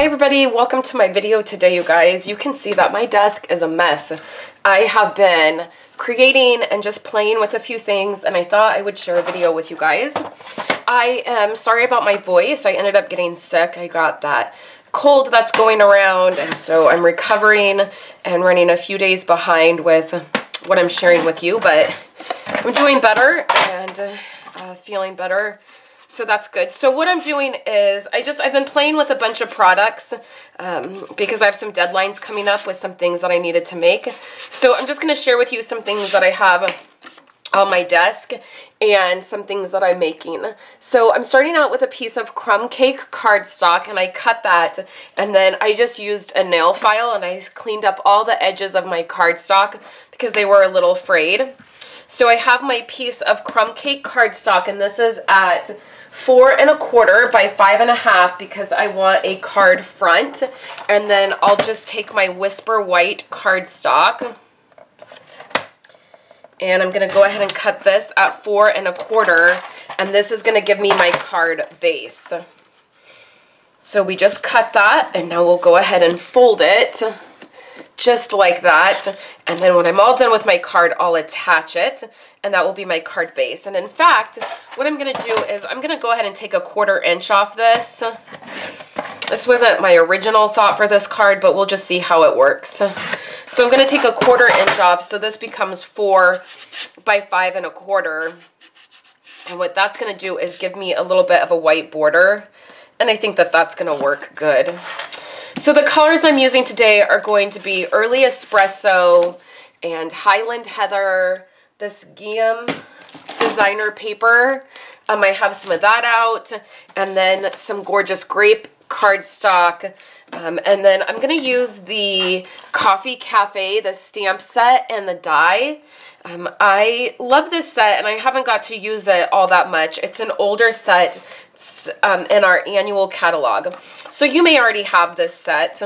Hi everybody, welcome to my video today, you guys. You can see that my desk is a mess. I have been creating and just playing with a few things, and I thought I would share a video with you guys. I am sorry about my voice. I ended up getting sick. I got that cold that's going around, and so I'm recovering and running a few days behind with what I'm sharing with you, but I'm doing better and feeling better. So that's good. So what I'm doing is I've been playing with a bunch of products because I have some deadlines coming up with some things that I needed to make. So I'm just going to share with you some things that I have on my desk and some things that I'm making. So I'm starting out with a piece of crumb cake cardstock, and I cut that, and then I just used a nail file and I cleaned up all the edges of my cardstock because they were a little frayed. So I have my piece of crumb cake cardstock, and this is at 4 1/4 by 5 1/2 because I want a card front. And then I'll just take my Whisper White cardstock, and I'm going to go ahead and cut this at 4 1/4, and this is going to give me my card base. So we just cut that, and now we'll go ahead and fold it just like that, and then when I'm all done with my card, I'll attach it, and that will be my card base. And in fact, what I'm going to do is I'm going to go ahead and take a 1/4 inch off this. This wasn't my original thought for this card, but we'll just see how it works. So I'm going to take a 1/4 inch off, so this becomes 4 by 5 1/4, and what that's going to do is give me a little bit of a white border, and I think that that's going to work good. So the colors I'm using today are going to be Early Espresso and Highland Heather, this Gingham designer paper. I have some of that out, and then some gorgeous Grape cardstock. And then I'm going to use the Coffee Cafe, the stamp set, and the die. I love this set, and I haven't got to use it all that much. It's an older set. It's in our annual catalog. So you may already have this set.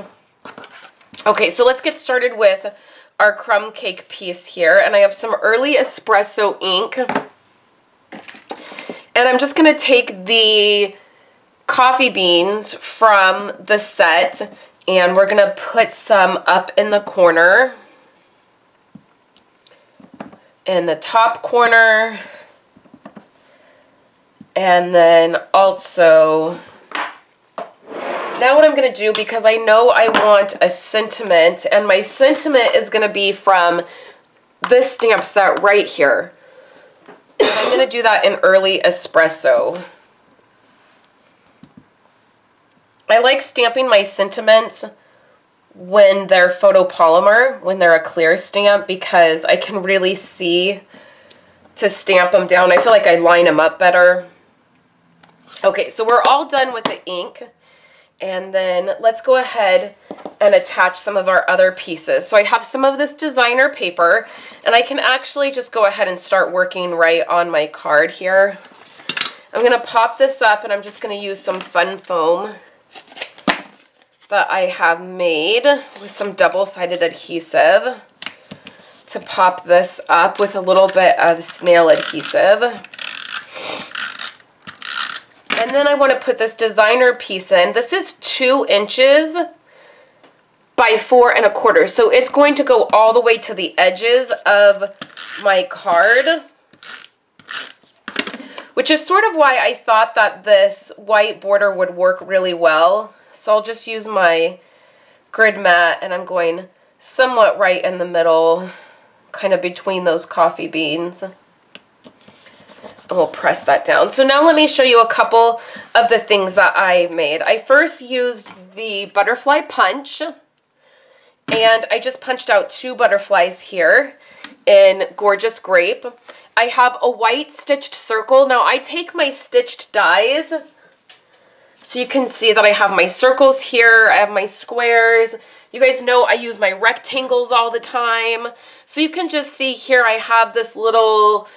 Okay, so let's get started with our crumb cake piece here. And I have some Early Espresso ink. And I'm just going to take the coffee beans from the set, and we're going to put some up in the corner, in the top corner, and then also, now what I'm going to do, because I know I want a sentiment, and my sentiment is going to be from this stamp set right here. And I'm going to do that in Early Espresso. I like stamping my sentiments when they're photopolymer, when they're a clear stamp, because I can really see to stamp them down. I feel like I line them up better. Okay, so we're all done with the ink, and then let's go ahead and attach some of our other pieces. So I have some of this designer paper, and I can actually just go ahead and start working right on my card here. I'm going to pop this up, and I'm just going to use some fun foam that I have made with some double-sided adhesive to pop this up with a little bit of snail adhesive. And then I want to put this designer piece in. This is 2 inches by 4 1/4. So it's going to go all the way to the edges of my card, which is sort of why I thought that this white border would work really well. So I'll just use my grid mat, and I'm going somewhat right in the middle, kind of between those coffee beans. And we'll press that down. So now let me show you a couple of the things that I made. I first used the butterfly punch, and I just punched out 2 butterflies here in gorgeous Grape. I have a white stitched circle. Now I take my stitched dies, so you can see that I have my circles here, I have my squares. You guys know I use my rectangles all the time. So you can just see here I have this little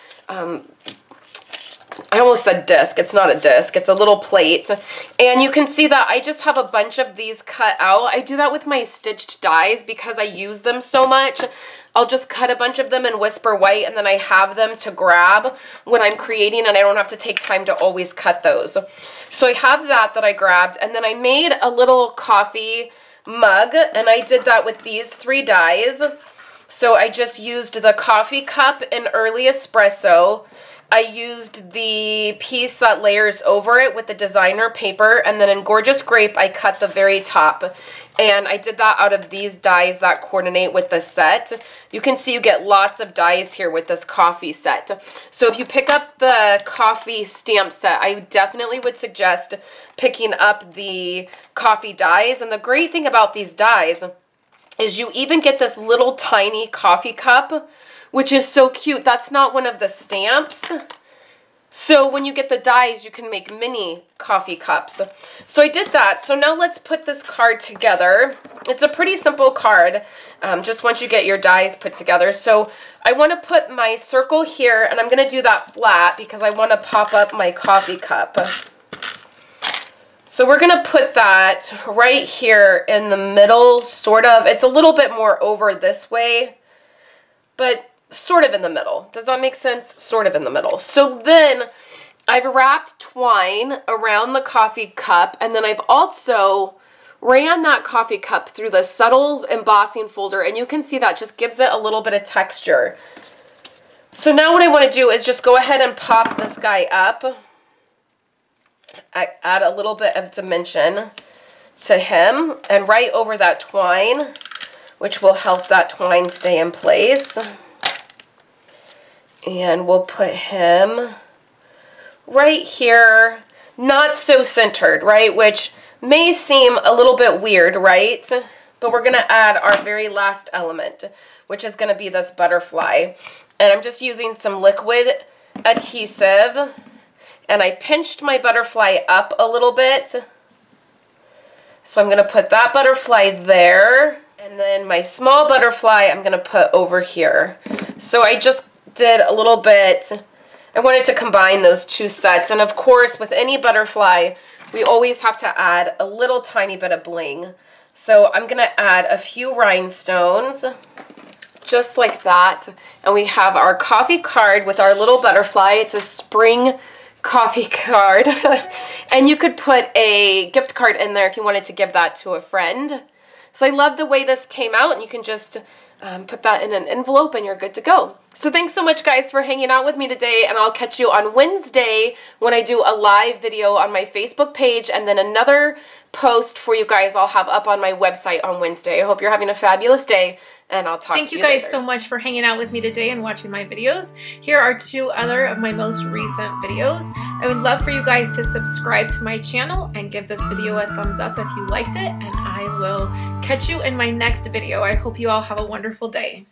I almost said disc. It's not a disc. It's a little plate. And you can see that I just have a bunch of these cut out. I do that with my stitched dies because I use them so much. I'll just cut a bunch of them in Whisper White, and then I have them to grab when I'm creating, and I don't have to take time to always cut those. So I have that I grabbed, and then I made a little coffee mug, and I did that with these 3 dies. So I just used the coffee cup in Early Espresso. I used the piece that layers over it with the designer paper, and then in Gorgeous Grape, I cut the very top. And I did that out of these dies that coordinate with the set. You can see you get lots of dies here with this coffee set. So if you pick up the coffee stamp set, I definitely would suggest picking up the coffee dies. And the great thing about these dies is you even get this little tiny coffee cup, which is so cute. That's not one of the stamps. So when you get the dies, you can make mini coffee cups. So I did that. So now let's put this card together. It's a pretty simple card, just once you get your dies put together. So I want to put my circle here, and I'm going to do that flat because I want to pop up my coffee cup. So we're going to put that right here in the middle, sort of. It's a little bit more over this way, but sort of in the middle. Does that make sense? Sort of in the middle. So then I've wrapped twine around the coffee cup, and then I've also ran that coffee cup through the Subtles embossing folder, and you can see that just gives it a little bit of texture. So now what I want to do is just go ahead and pop this guy up. I add a little bit of dimension to him, and right over that twine, which will help that twine stay in place. And we'll put him right here, not so centered, right? Which may seem a little bit weird, right? But we're going to add our very last element, which is going to be this butterfly. And I'm just using some liquid adhesive, and I pinched my butterfly up a little bit. So I'm going to put that butterfly there, and then my small butterfly I'm going to put over here. So I just did a little bit. I wanted to combine those 2 sets, and of course with any butterfly we always have to add a little tiny bit of bling. So I'm gonna add a few rhinestones just like that, and we have our coffee card with our little butterfly. It's a spring coffee card and you could put a gift card in there if you wanted to give that to a friend. So I love the way this came out, and you can just put that in an envelope and you're good to go. So thanks so much guys for hanging out with me today, and I'll catch you on Wednesday when I do a live video on my Facebook page, and then another post for you guys I'll have up on my website on Wednesday. I hope you're having a fabulous day, and I'll talk to you later. Thank you guys so much for hanging out with me today and watching my videos. Here are 2 other of my most recent videos. I would love for you guys to subscribe to my channel and give this video a thumbs up if you liked it, and I will catch you in my next video. I hope you all have a wonderful day.